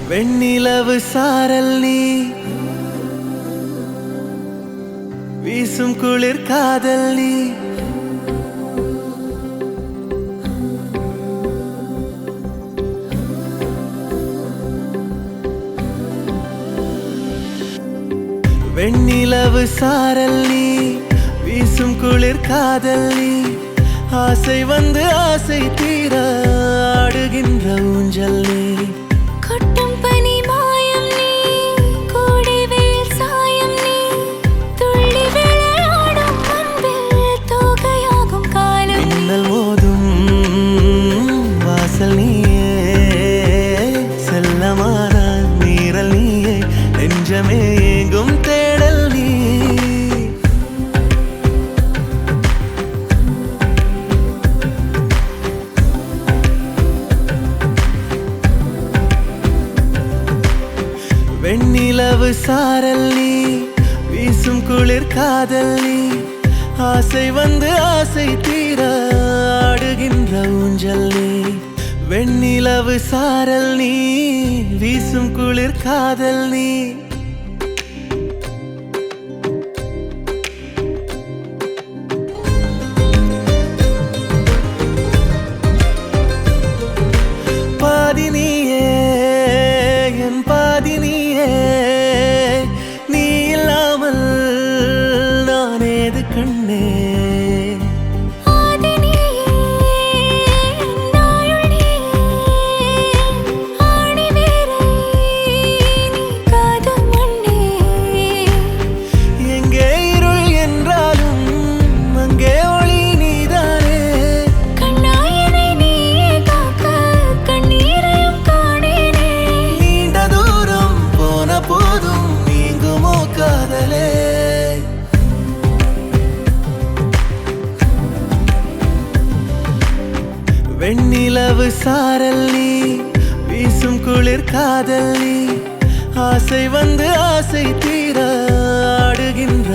வெண்ணிலவு சாரல் நீ வீசும் குளிர் காதல் நீ வெண்ணிலவு சாரல் நீ வீசும் குளிர் காதல் நீ ஆசை வந்து ஆசை தீர ஆடுகின்ற ஊஞ்சல் நீ கொட்டும் பனி மாயம் நீ கோடை வெயில் சாயம் நீ துள்ளி விளையாடும் அன்பில் தோகையாகும் காலம் மின்னல் மோதும் வாசல் நீயே செல்லமான நீரல் நீயே நெஞ்சமே ஏங்கும் தேடல் நீ வெண்ணிலவு சாரல் நீ வீசும் குளிர் காதல் நீ ஆசை வந்து ஆசை தீர ஆடுகின்ற ஊஞ்சல் நீ வெண்ணிலவு சாரல் நீ வீசும் குளிர் காதல் நீ பாதி நீயே என் பாதி நீயே நீ இல்லாமல் நான் ஏது கண்ணே ஆதி நீயே நாயுள் நீயே ஆணி வேரை நீ காதல் மண்ணே எங்கே இருள் என்றாலும் அங்கே ஒளி நீதானே கண்ணாயனை நீயே காக்க கண்ணீரையும் காணேனே நீண்ட தூரம் போன போதும் நீங்குமோ காதலே வெண்ணிலவு சாரல் நீ வீசும் குளிர் காதல் நீ ஆசை வந்து ஆசை தீர ஆடுகின்ற